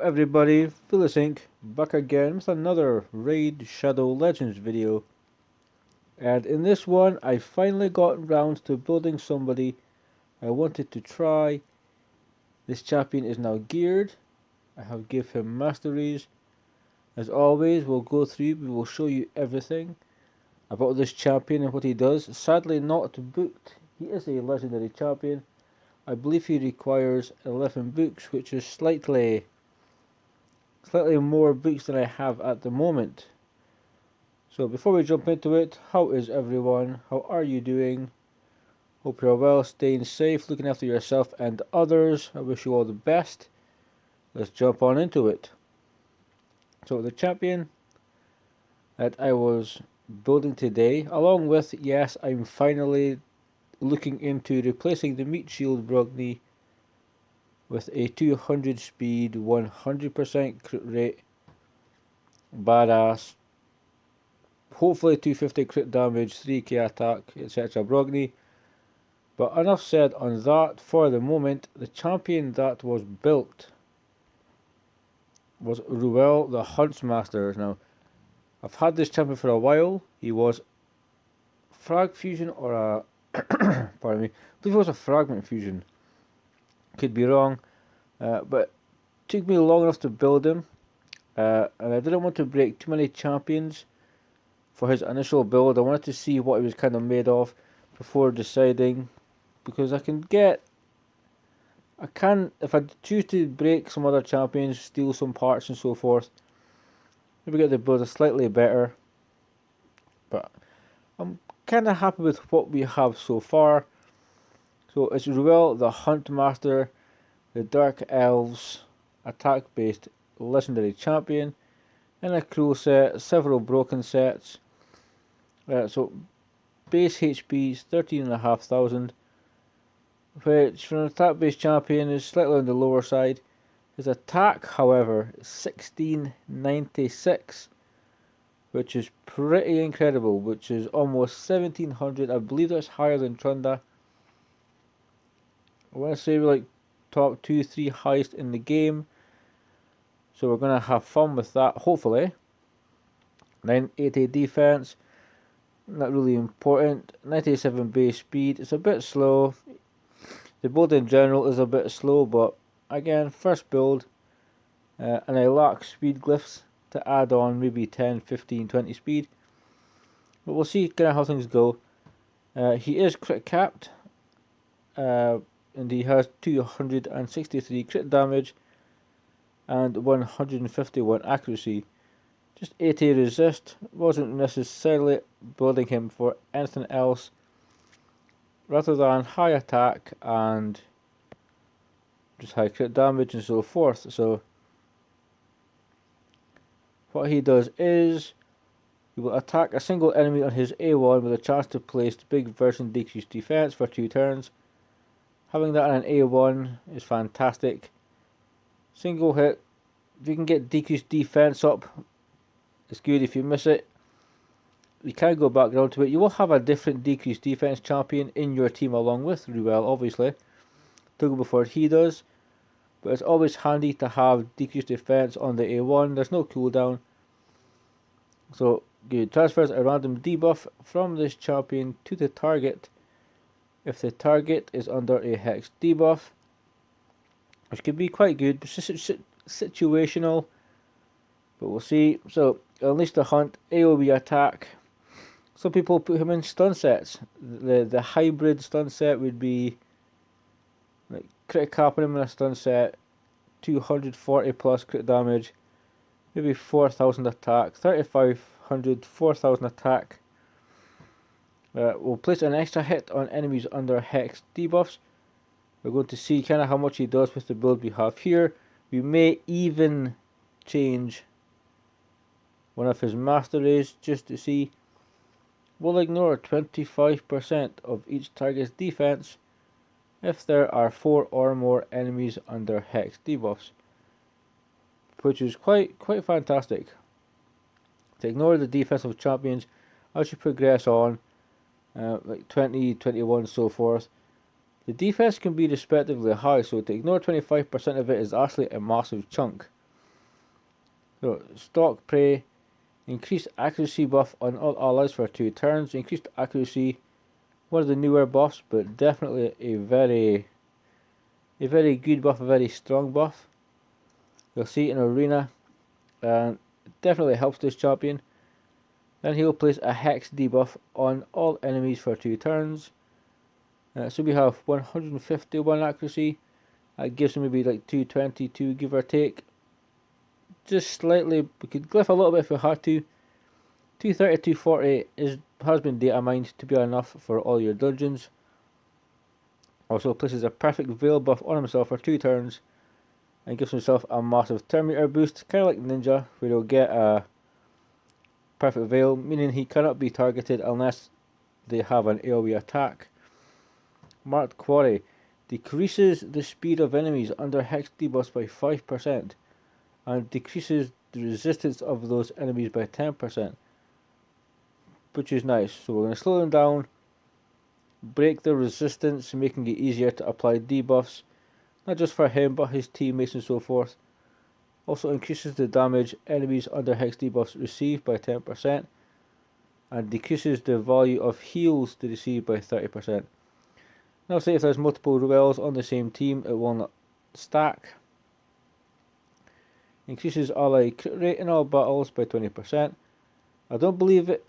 everybody, Vilisink back again with another Raid Shadow Legends video. And in this one, I finally got round to building somebody I wanted to try. This champion is now geared. I have give him masteries. As always, we will show you everything about this champion and what he does. Sadly not booked. He is a legendary champion. I believe he requires 11 books, which is slightly more books than I have at the moment. So before we jump into it, how is everyone? How are you doing? Hope you're well, staying safe, looking after yourself and others. I wish you all the best. Let's jump on into it. So the champion that I was building today, along with, yes, I'm finally looking into replacing the meat shield Brogni with a 200 speed, 100% crit rate, badass, hopefully 250 crit damage, 3k attack, etc. Brogni. But enough said on that for the moment. The champion that was built was Ruel the Huntmaster. Now, I've had this champion for a while. He was frag fusion or a pardon me, I believe it was a fragment fusion. Could be wrong, but it took me long enough to build him, and I didn't want to break too many champions for his initial build. I wanted to see what he was kind of made of before deciding, because if I choose to break some other champions, steal some parts and so forth, maybe get the build slightly better. But I'm kind of happy with what we have so far. So it's Ruel the Huntmaster, the Dark Elves attack-based legendary champion, in a cruel set, several broken sets. So base HP is 13,500, which for an attack-based champion is slightly on the lower side. His attack, however, is 1696, which is pretty incredible, which is almost 1700. I believe that's higher than Trunda. I want to say we're like top 2-3 highest in the game, so we're going to have fun with that, hopefully. 980 defense, not really important. 97 base speed, it's a bit slow. The build in general is a bit slow, but again, first build, and I lack speed glyphs to add on maybe 10, 15, 20 speed. But we'll see kind of how things go. He is crit capped, and he has 263 crit damage and 151 accuracy. Just 80 resist. Wasn't necessarily building him for anything else rather than high attack and just high crit damage and so forth. So what he does is he will attack a single enemy on his A1 with a chance to place the big version decreased defense for 2 turns. Having that on an A1 is fantastic. Single hit. If you can get decreased defense up, it's good. If you miss it, you can go back down to it. You will have a different decreased defense champion in your team along with Ruel, obviously, to go before he does. But it's always handy to have decreased defense on the A1. There's no cooldown. So good. Transfers a random debuff from this champion to the target if the target is under a hex debuff, which could be quite good, but situational. But we'll see. So unleash the hunt, AoE attack. Some people put him in stun sets. The hybrid stun set would be like crit capping him in a stun set, 240 plus crit damage, maybe 4000 attack, 3500, 4000 attack. We'll place an extra hit on enemies under hex debuffs. We're going to see kind of how much he does with the build we have here. We may even change one of his masteries just to see. We'll ignore 25% of each target's defense if there are 4 or more enemies under hex debuffs, which is quite fantastic. To ignore the defense of champions as you progress on, like 20, 21, so forth. The defense can be respectively high, so to ignore 25% of it is actually a massive chunk. So, Stalk Prey, increased accuracy buff on all allies for 2 turns. Increased accuracy, one of the newer buffs, but definitely a very good buff, a very strong buff. You'll see it in Arena, and it definitely helps this champion. Then he will place a Hex debuff on all enemies for 2 turns. So we have 151 accuracy. That gives him maybe like 222, give or take. Just slightly, we could glyph a little bit if we had to. 230, 240 has been data mined to be enough for all your dungeons. Also places a perfect veil buff on himself for 2 turns and gives himself a massive turn meter boost, kind of like Ninja, where he'll get a perfect veil, meaning he cannot be targeted unless they have an AoE attack. Marked Quarry decreases the speed of enemies under Hex debuffs by 5% and decreases the resistance of those enemies by 10%, which is nice. So we're going to slow them down, break the resistance, making it easier to apply debuffs, not just for him but his teammates and so forth. Also increases the damage enemies under Hex debuffs receive by 10% and decreases the value of heals they receive by 30%. Now say if there's multiple Ruels on the same team, it will not stack. Increases ally crit rate in all battles by 20%. I don't believe it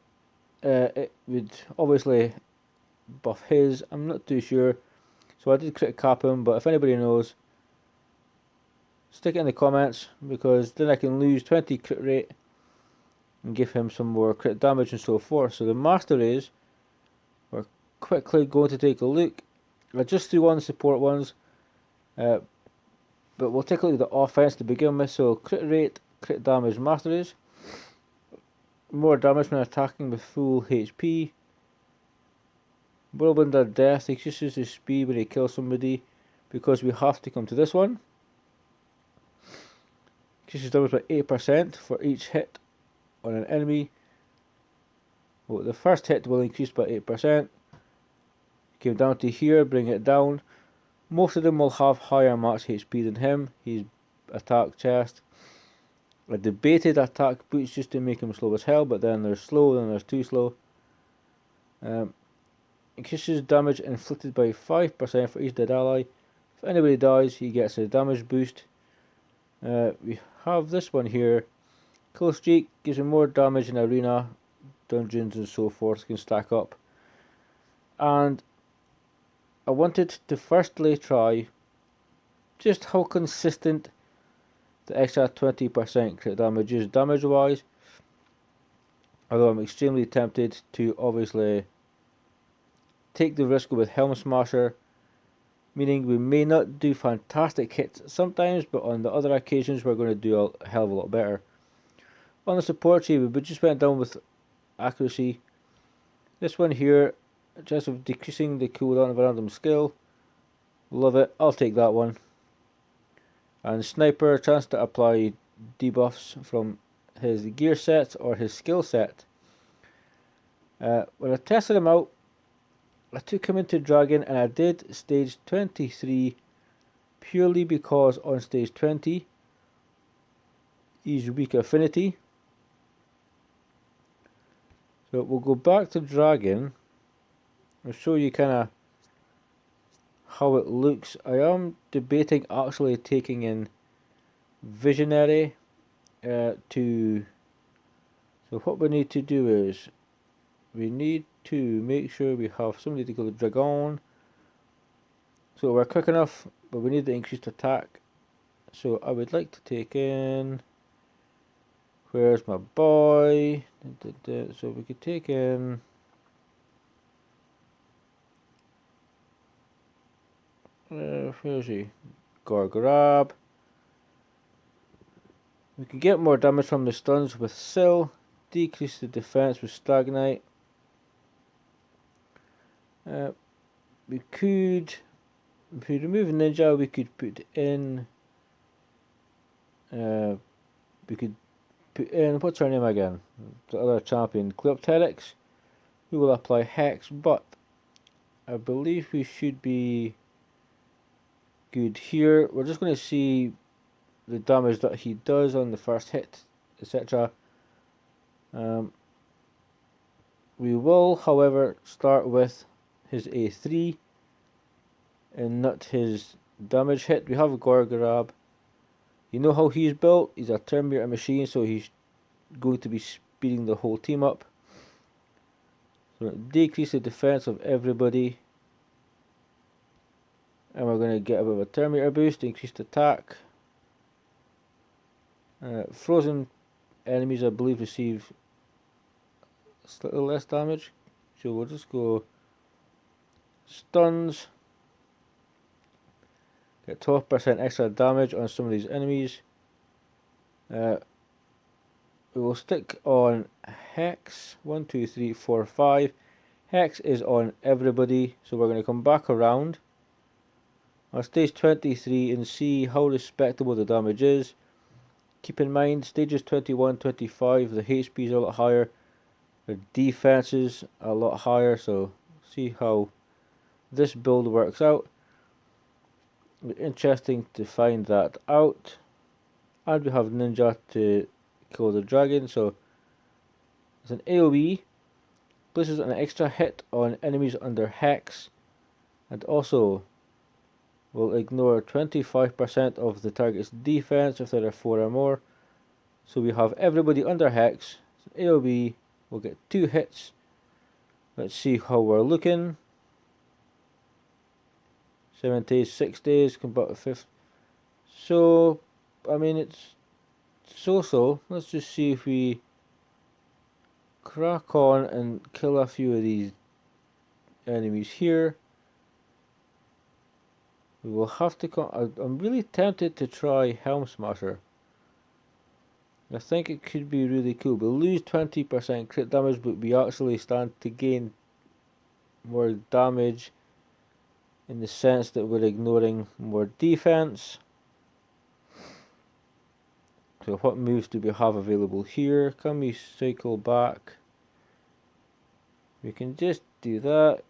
would obviously buff his, I'm not too sure. So I did crit cap him, but if anybody knows, stick it in the comments, because then I can lose 20 crit rate and give him some more crit damage and so forth. So the master is, we're quickly going to take a look. I just threw on the support ones, but we'll take a look at the offense to begin with. So crit rate, crit damage master is. More damage when attacking with full HP. Whirlwind of Death increases his speed when he kills somebody, because we have to come to this one. Increases damage by 8% for each hit on an enemy. Well, the first hit will increase by 8%. Came down to here, bring it down. Most of them will have higher max HP than him. He's attack chest. I debated attack boots just to make him slow as hell, but then there's slow, then there's too slow. Increases damage inflicted by 5% for each dead ally. If anybody dies, he gets a damage boost. We have this one here. Kill Streak gives him more damage in arena, dungeons and so forth, can stack up. And I wanted to firstly try just how consistent the extra 20% crit damage is damage wise. Although I'm extremely tempted to obviously take the risk with Helm Smasher, meaning we may not do fantastic hits sometimes, but on the other occasions we're going to do a hell of a lot better. On the support tree, we just went down with accuracy. This one here, chance of decreasing the cooldown of a random skill. Love it, I'll take that one. And Sniper, chance to apply debuffs from his gear set or his skill set. When I tested him out, I took him into Dragon and I did stage 23 purely because on stage 20 he's weak affinity. So we'll go back to Dragon. I'll show you kind of how it looks. I am debating actually taking in Visionary to... So what we need to do is we need to make sure we have somebody to go to Dragon. So we're quick enough, but we need the increased attack. So I would like to take in... Where's my boy? So we could take in... where is he? Grab. We can get more damage from the stuns with Sill. Decrease the defense with Stagnite. We could... If we remove Ninja, we could put in... we could put in... What's her name again? The other champion. Cleopteryx, who will apply Hex, but I believe we should be good here. We're just going to see the damage that he does on the first hit etc. We will, however, start with his A3 and not his damage hit. We have a Gorgorab. You know how he's built? He's a Terminator machine, so he's going to be speeding the whole team up. So decrease the defense of everybody. And we're going to get a bit of a Terminator boost, increased attack. Frozen enemies, I believe, receive slightly less damage. So we'll just go stuns. Get 12% extra damage on some of these enemies. We will stick on Hex. 1, 2, 3, 4, 5. Hex is on everybody, so we're going to come back around on stage 23 and see how respectable the damage is. Keep in mind, stages 21, 25, the HP is a lot higher, the defense is a lot higher, so see how this build works out. Interesting to find that out. And we have Ninja to kill the dragon, so it's an AoE, places an extra hit on enemies under Hex, and also will ignore 25% of the target's defense if there are 4 or more. So we have everybody under Hex. So AoE will get 2 hits. Let's see how we're looking. 7 days, 6 days, come back to 5th. So, I mean, it's so-so. Let's just see if we crack on and kill a few of these enemies here. We will have to I'm really tempted to try Helm Smasher. I think it could be really cool. We lose 20% crit damage, but we actually stand to gain more damage in the sense that we're ignoring more defense. So what moves do we have available here? Can we cycle back? We can just do that.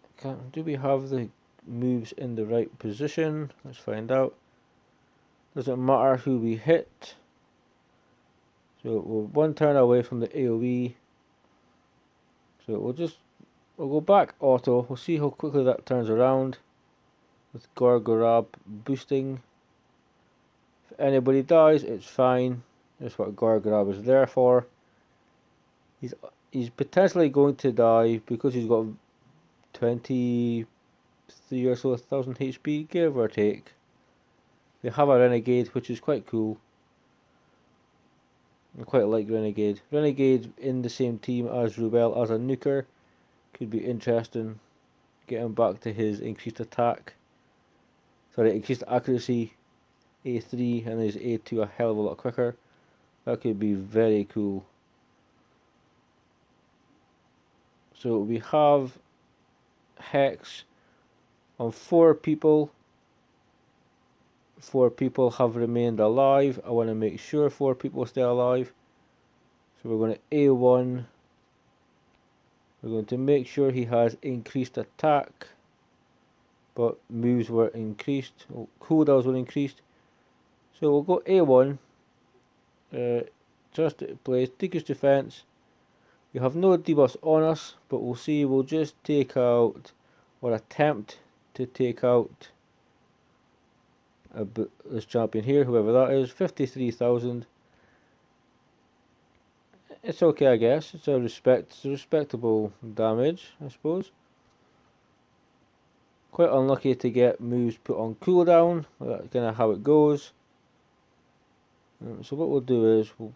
Do we have the moves in the right position? Let's find out. Doesn't matter who we hit. So we're 1 turn away from the AoE. So we'll go back auto. We'll see how quickly that turns around with Gorgorab boosting. If anybody dies, it's fine. That's what Gorgorab is there for. He's potentially going to die because he's got 23 or so thousand HP, give or take. They have a Renegade, which is quite cool. I quite like Renegade. Renegade in the same team as Ruel as a nuker. Could be interesting. Get him back to his increased attack. Sorry, increased accuracy. A3 and his A2 a hell of a lot quicker. That could be very cool. So we have Hex on 4 people. 4 people have remained alive. I want to make sure 4 people stay alive. So we're going to A1. We're going to make sure he has increased attack. But moves were increased. Cooldowns were increased. So we'll go A1. Just place, decrease defense. We have no debuffs on us, but we'll see. We'll just take out, or attempt to take out this champion here, whoever that is. 53,000. It's okay, I guess. It's a respectable damage, I suppose. Quite unlucky to get moves put on cooldown. That's kind of how it goes. So what we'll do is we'll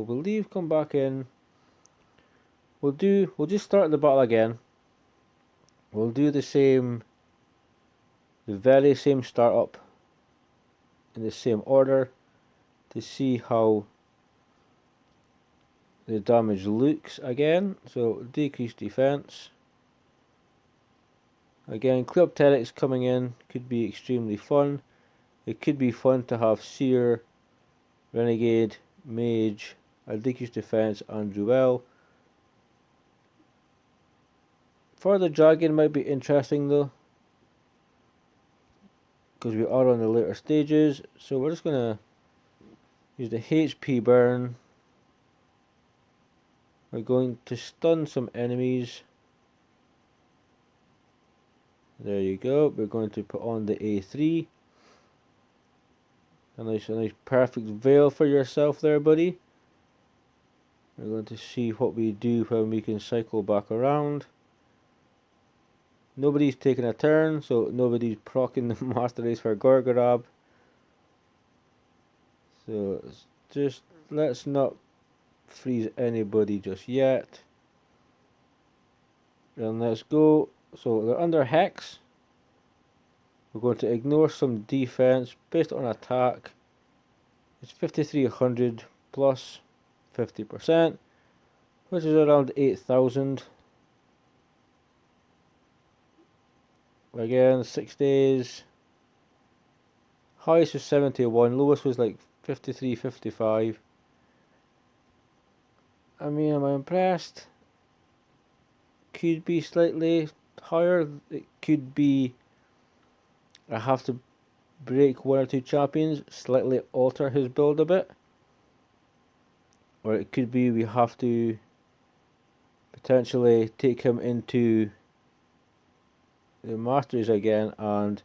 leave, come back in. We'll just start the battle again. We'll do the very same startup in the same order to see how the damage looks again. So decrease defense. Again, Club Terrics coming in could be extremely fun. It could be fun to have Seer, Renegade, Mage, a decreased defense, and Ruel. For the dragon might be interesting though, because we are on the later stages. So we're just gonna Use the HP burn. We're going to stun some enemies. There you go. We're going to put on the A3. A nice perfect veil for yourself there, buddy. We're going to see what we do when we can cycle back around. Nobody's taking a turn, so nobody's proccing the Master Race for Gorgorab. So just let's not freeze anybody just yet. And let's go. So they're under Hex. We're going to ignore some defense based on attack. It's 5300 plus 50%, which is around 8,000. Again, 6 days. Highest was 71, lowest was like 53, 55. I mean, am I impressed? Could be slightly higher. It could be I have to break one or two champions, slightly alter his build a bit. Or it could be we have to potentially take him into the Masters again, and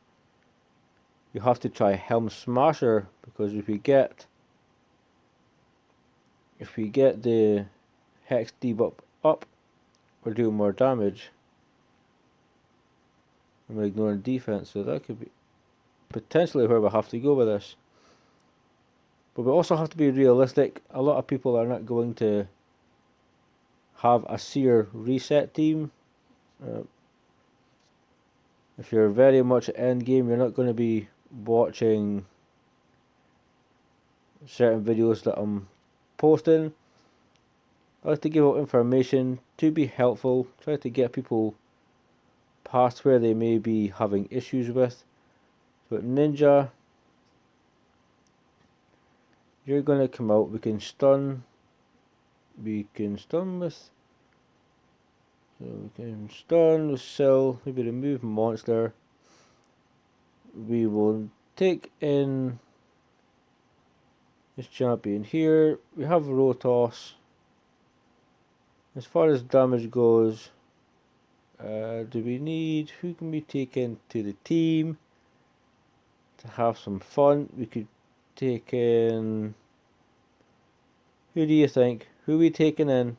you have to try Helm Smasher, because if we get the Hex debuff up, we're doing more damage. And we're ignoring defense, so that could be potentially where we have to go with this. But we also have to be realistic. A lot of people are not going to have a Seer reset team. If you're very much end game, you're not going to be watching certain videos that I'm posting. I like to give out information to be helpful, try to get people past where they may be having issues with. So Ninja, you're going to come out. We can stun with, so we can stun with Sill, maybe remove monster. We will take in this champion here. We have Rotos. As far as damage goes, do we need, who can we take into the team to have some fun? We could take in, who do you think? Who are we taking in?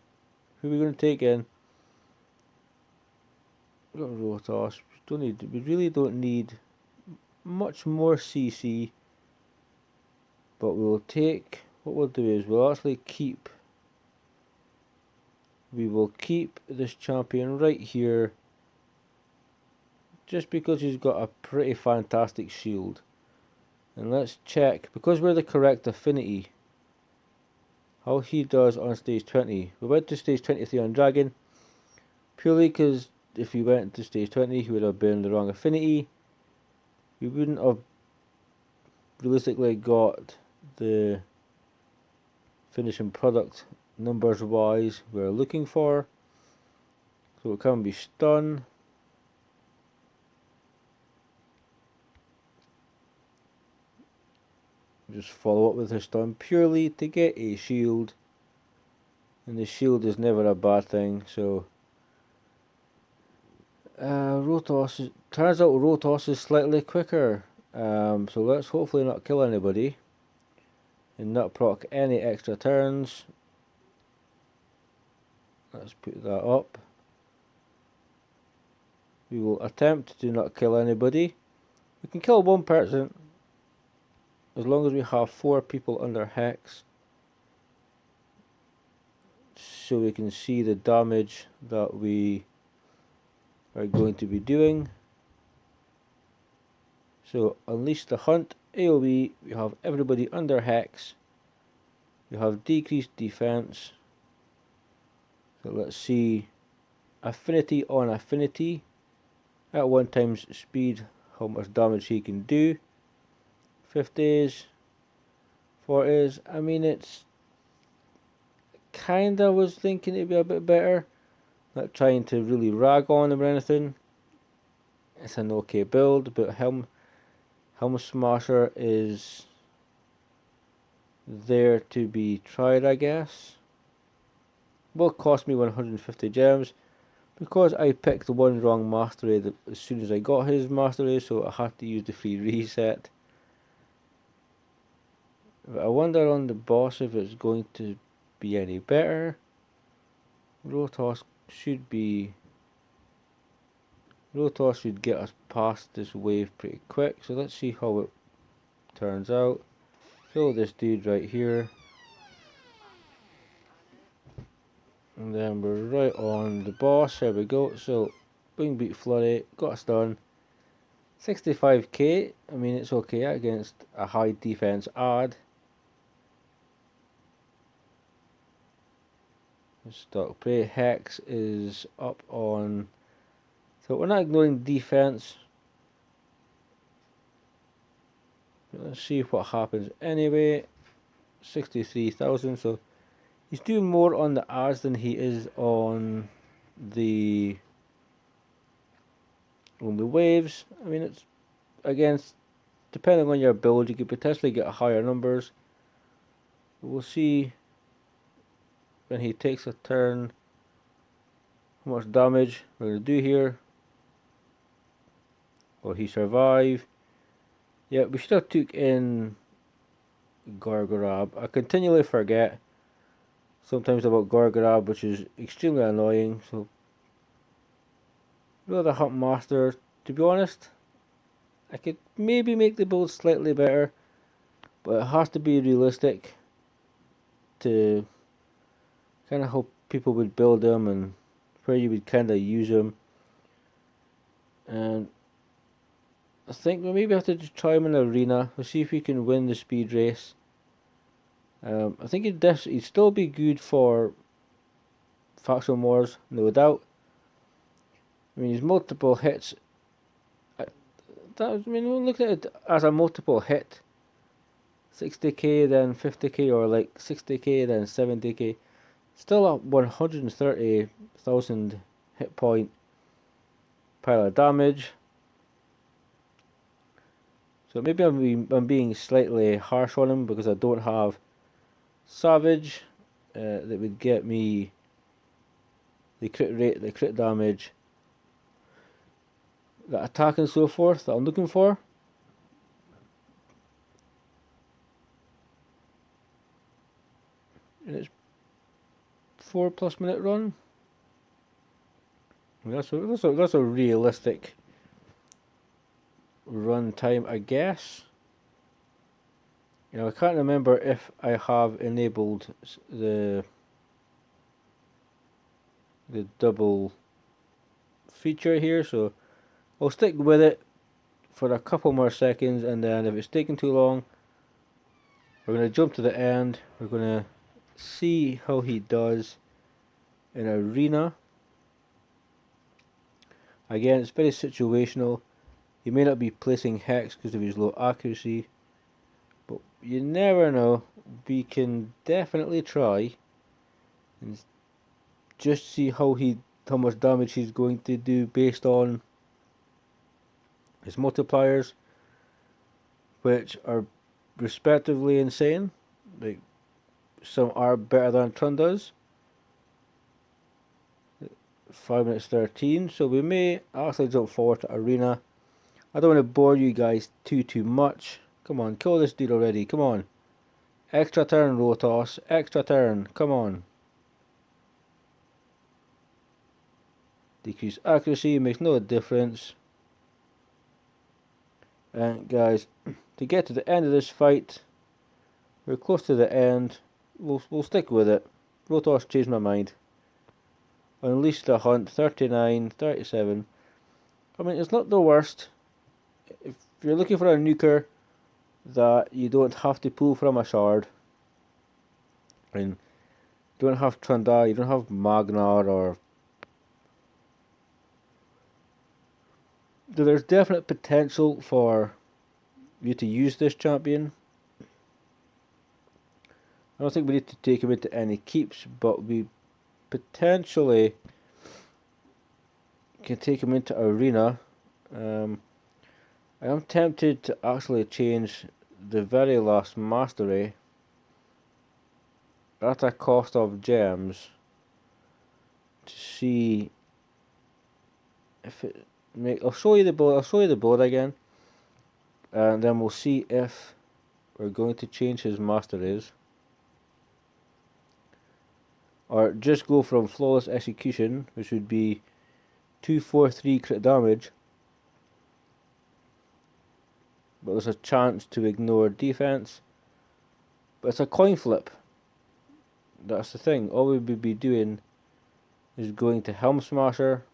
Who are we going to take in? We got Rotos. We really don't need much more CC. But we'll take, what we'll do is we'll actually keep, we will keep this champion right here, just because he's got a pretty fantastic shield. And let's check, because we're the correct affinity, how he does on stage 20. We went to stage 23 on Dragon, purely because if he went to stage 20 he would have been the wrong affinity. We wouldn't have realistically got the finishing product numbers wise we're looking for. So it can be stun. Just follow up with her stun purely to get a shield, and the shield is never a bad thing. So Rotos, turns out Rotos is slightly quicker, so let's hopefully not kill anybody and not proc any extra turns. Let's put that up. We will attempt to not kill anybody. We can kill one person as long as we have 4 people under Hex, so we can see the damage that we are going to be doing. So Unleash the Hunt, AoE, we have everybody under Hex. We have decreased defense. So let's see, affinity on affinity. At 1 times speed, how much damage he can do. 50s, 40s, I mean it's kinda was thinking it'd be a bit better. Not trying to really rag on him or anything. It's an okay build, but Helm Smasher is there to be tried, I guess. Will cost me 150 gems because I picked the one wrong mastery as soon as I got his mastery, so I had to use the free reset. But I wonder on the boss if it's going to be any better. Rotos should get us past this wave pretty quick, so let's see how it turns out. Kill this dude right here, and then we're right on the boss. There we go. So Wing Beat Flurry got us done. 65k, I mean it's okay against a high defense ad. Stock Prey Hex is up on, so we're not ignoring defense. Let's see what happens anyway. 63,000, so he's doing more on the ads than he is on the waves. I mean, it's against, depending on your build, you could potentially get higher numbers. We'll see when he takes a turn how much damage we're going to do here. Will he survive? Yeah, we should have took in Gargarab. I continually forget sometimes about Gargarab, which is extremely annoying. So, Ruel the Huntmaster, to be honest, I could maybe make the build slightly better, but it has to be realistic to kind of how people would build them and where you would kind of use them. And I think we maybe have to just try him in an arena. We'll see if we can win the speed race. I think he'd still be good for faction wars, no doubt. I mean, his multiple hits. We'll look at it as a multiple hit. 60k, then 50k, or like 60k, then 70k. Still a 130,000 hit point pile of damage. So maybe I'm being slightly harsh on him because I don't have Savage that would get me the crit rate, the crit damage, the attack and so forth that I'm looking for. And it's 4+ minute run. That's a realistic run time, I guess. You know, I can't remember if I have enabled the double feature here, so I'll stick with it for a couple more seconds, and then if it's taking too long, we're going to jump to the end. We're going to see how he does in arena. Again, it's very situational. He may not be placing hex because of his low accuracy, but you never know. We can definitely try and just see how much damage he's going to do based on his multipliers, which are respectively insane. Like, some are better than Trun does. 5 minutes 13, so we may actually jump forward to arena. I don't want to bore you guys too much. Come on, kill this dude already, come on. Extra turn, Rotos, extra turn, come on. Decrease accuracy makes no difference. And guys, to get to the end of this fight, we're close to the end. We'll stick with it. Rotos changed my mind. Unleash the Hunt, 39, 37. I mean, it's not the worst. If you're looking for a nuker that you don't have to pull from a shard, and you don't have Trundle, you don't have Magnar, or there's definite potential for you to use this champion. I don't think we need to take him into any keeps, but we potentially can take him into arena. I am tempted to actually change the very last mastery at a cost of gems to see if it make. I'll show you the board. I'll show you the board again, and then we'll see if we're going to change his master is, or just go from flawless execution, which would be 243 crit damage, but there's a chance to ignore defense. But it's a coin flip. That's the thing. All we would be doing is going to Helm Smasher.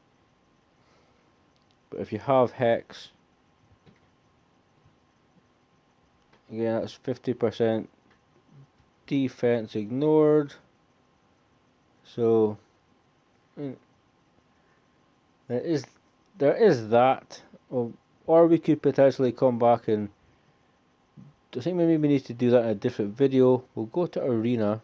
But if you have Hex, again that's 50% defense ignored. So there is that. Or we could potentially come back and I think maybe we need to do that in a different video. We'll go to Arena.